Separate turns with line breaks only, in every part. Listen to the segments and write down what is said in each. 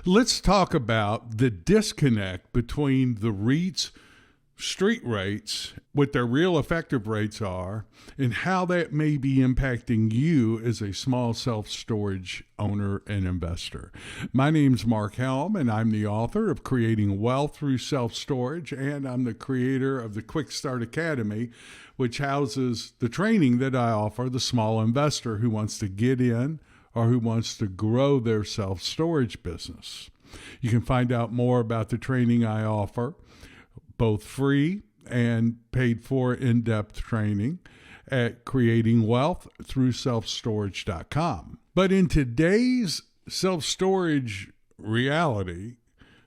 Let's talk about the disconnect between the REITs, street rates, what their real effective rates are, and how that may be impacting you as a small self-storage owner and investor. My name's Mark Helm, and I'm the author of Creating Wealth Through Self-Storage, and I'm the creator of the Quickstart Academy, which houses the training that I offer the small investor who wants to get in or who wants to grow their self-storage business. You can find out more about the training I offer, both free and paid for in-depth training, at creatingwealththroughselfstorage.com. But in today's self-storage reality,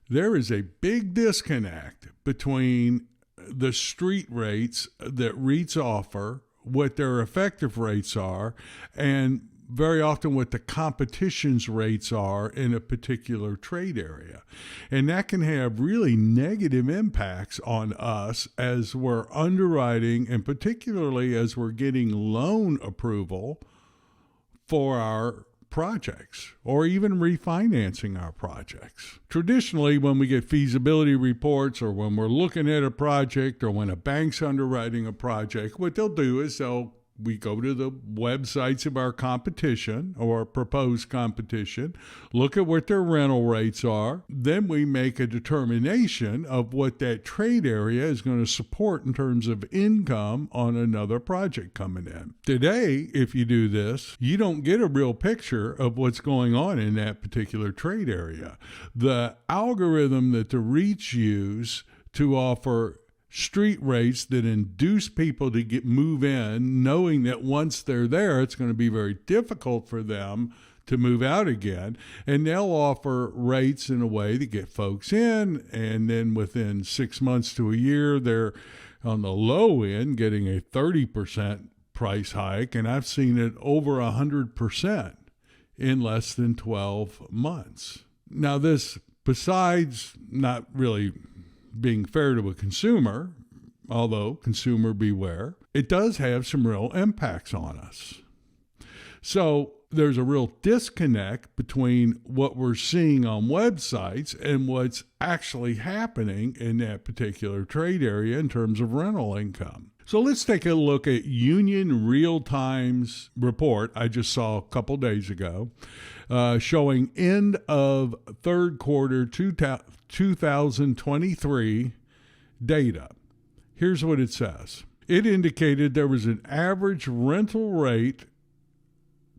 there is a big disconnect between the street rates that REITs offer, what their effective rates are, and very often what the competition's rates are in a particular trade area. And that can have really negative impacts on us as we're underwriting, and particularly as we're getting loan approval for our projects or even refinancing our projects. Traditionally, when we get feasibility reports or when we're looking at a project or when a bank's underwriting a project, what they'll do is we go to the websites of our competition or proposed competition, look at what their rental rates are. Then we make a determination of what that trade area is going to support in terms of income on another project coming in. Today, if you do this, you don't get a real picture of what's going on in that particular trade area. The algorithm that the REITs use to offer street rates that induce people to move in, knowing that once they're there, it's going to be very difficult for them to move out again. And they'll offer rates in a way to get folks in. And then within 6 months to a year, they're on the low end getting a 30% price hike. And I've seen it over 100% in less than 12 months. Now, this, besides not really being fair to a consumer, although consumer beware, it does have some real impacts on us. So there's a real disconnect between what we're seeing on websites and what's actually happening in that particular trade area in terms of rental income. So let's take a look at Union Real-Time's report I just saw a couple days ago, showing end of third quarter 2023 data. Here's what it says. It indicated there was an average rental rate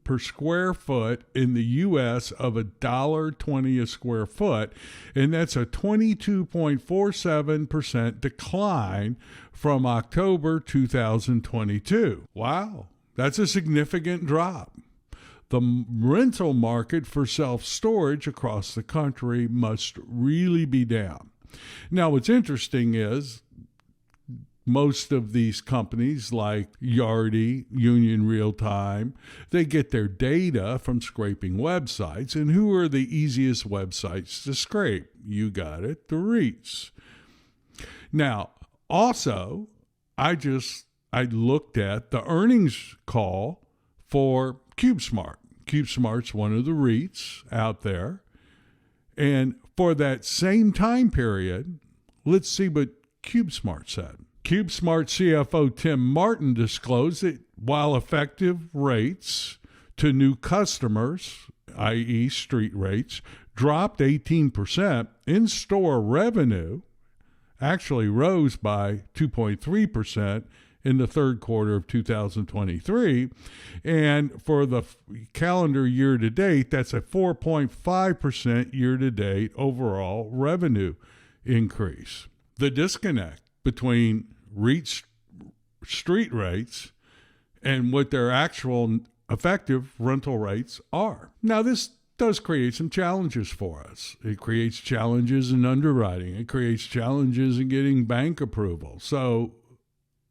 per square foot in the U.S. of $1.20 a square foot, and that's a 22.47% decline from October 2022. Wow, that's a significant drop. The rental market for self-storage across the country must really be down. Now, what's interesting is most of these companies like Yardi, Union Real-Time, they get their data from scraping websites. And who are the easiest websites to scrape? You got it, the REITs. Now, also, I looked at the earnings call for CubeSmart. CubeSmart's one of the REITs out there. And for that same time period, let's see what CubeSmart said. CubeSmart CFO Tim Martin disclosed that while effective rates to new customers, i.e. street rates, dropped 18%, in-store revenue actually rose by 2.3% in the third quarter of 2023. And for the calendar year to date, that's a 4.5% year to date overall revenue increase. The disconnect between REIT street rates and what their actual effective rental rates are. Now, this does create some challenges for us. It creates challenges in underwriting. It creates challenges in getting bank approval. So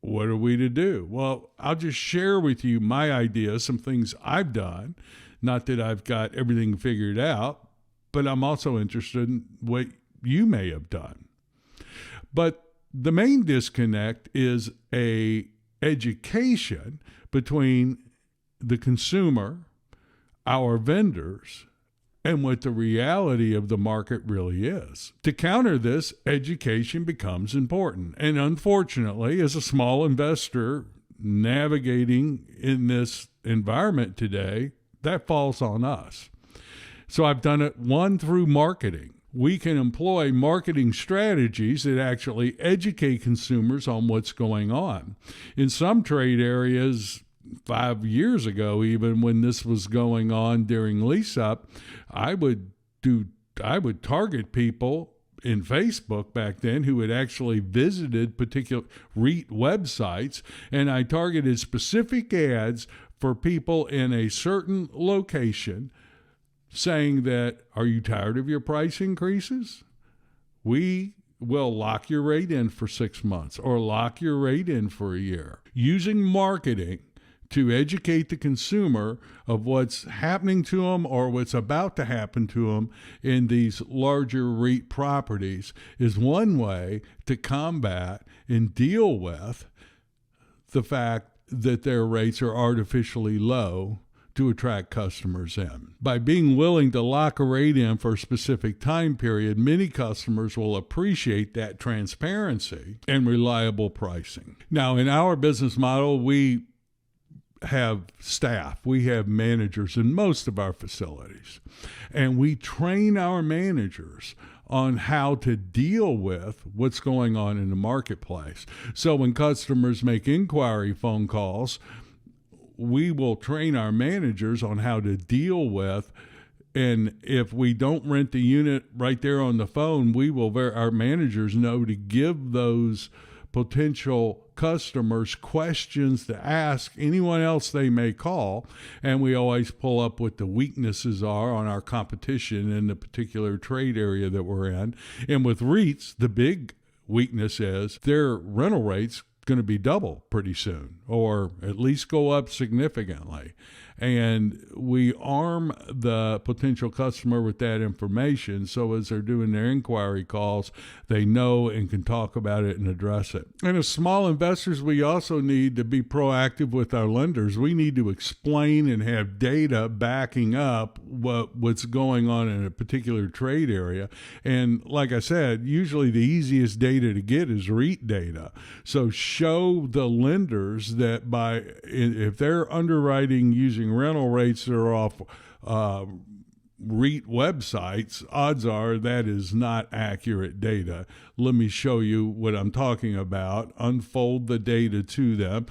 what are we to do? Well, I'll just share with you my ideas, some things I've done. Not that I've got everything figured out, but I'm also interested in what you may have done. But the main disconnect is a education between the consumer, our vendors, and what the reality of the market really is. To counter this, education becomes important. And unfortunately, as a small investor navigating in this environment today, that falls on us. So I've done it, one, through marketing. We can employ marketing strategies that actually educate consumers on what's going on. In some trade areas, 5 years ago, even when this was going on during lease up, I would target people in Facebook back then who had actually visited particular REIT websites, and I targeted specific ads for people in a certain location saying that, are you tired of your price increases? We will lock your rate in for 6 months or lock your rate in for a year. Using marketing to educate the consumer of what's happening to them or what's about to happen to them in these larger REIT properties is one way to combat and deal with the fact that their rates are artificially low to attract customers in. By being willing to lock a rate in for a specific time period, many customers will appreciate that transparency and reliable pricing. Now, in our business model, we have staff, we have managers in most of our facilities, and we train our managers on how to deal with what's going on in the marketplace. So when customers make inquiry phone calls, we will train our managers on how to deal with, and if we don't rent the unit right there on the phone, our managers know to give those potential customers questions to ask anyone else they may call, and we always pull up what the weaknesses are on our competition in the particular trade area that we're in. And with REITs, the big weakness is their rental rates going to be double pretty soon, or at least go up significantly. And we arm the potential customer with that information, so as they're doing their inquiry calls, they know and can talk about it and address it. And as small investors, we also need to be proactive with our lenders. We need to explain and have data backing up what's going on in a particular trade area. And like I said, usually the easiest data to get is REIT data. So show the lenders that if they're underwriting using rental rates that are off REIT websites, odds are that is not accurate data. Let me show you what I'm talking about. Unfold the data to them.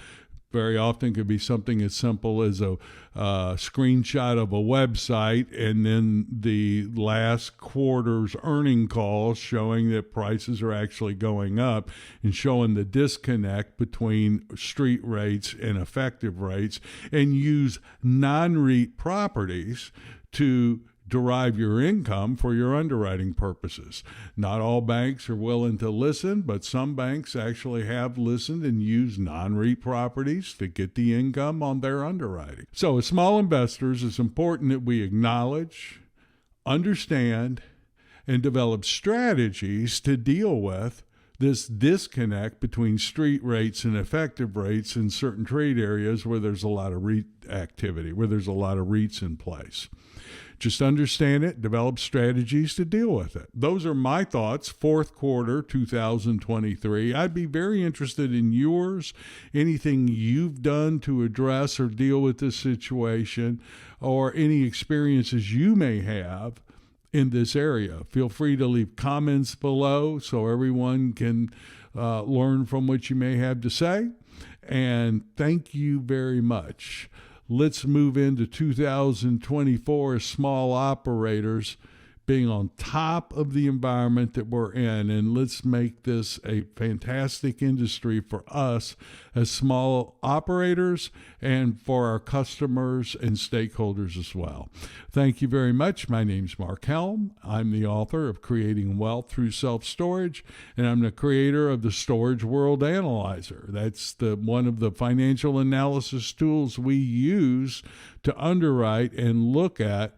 Very often could be something as simple as a screenshot of a website and then the last quarter's earning calls showing that prices are actually going up and showing the disconnect between street rates and effective rates, and use non-REIT properties to derive your income for your underwriting purposes. Not all banks are willing to listen, but some banks actually have listened and used non-REIT properties to get the income on their underwriting. So as small investors, it's important that we acknowledge, understand, and develop strategies to deal with this disconnect between street rates and effective rates in certain trade areas where there's a lot of REIT activity, where there's a lot of REITs in place. Just understand it, develop strategies to deal with it. Those are my thoughts, fourth quarter 2023. I'd be very interested in yours, anything you've done to address or deal with this situation, or any experiences you may have in this area. Feel free to leave comments below so everyone can learn from what you may have to say. And thank you very much. Let's move into 2024 as small operators, being on top of the environment that we're in, and let's make this a fantastic industry for us as small operators and for our customers and stakeholders as well. Thank you very much. My name's Mark Helm. I'm the author of Creating Wealth Through Self-Storage, and I'm the creator of the Storage World Analyzer. That's one of the financial analysis tools we use to underwrite and look at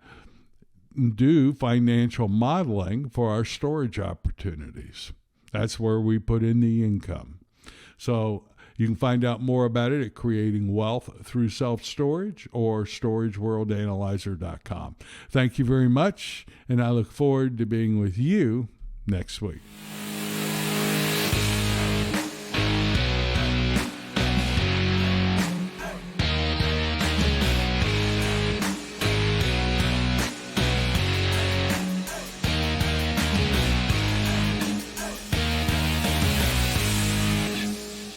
do financial modeling for our storage opportunities. That's where we put in the income. So You can find out more about it at Creating Wealth Through Self-Storage or StorageWorldAnalyzer.com. Thank you very much, and I look forward to being with you next week.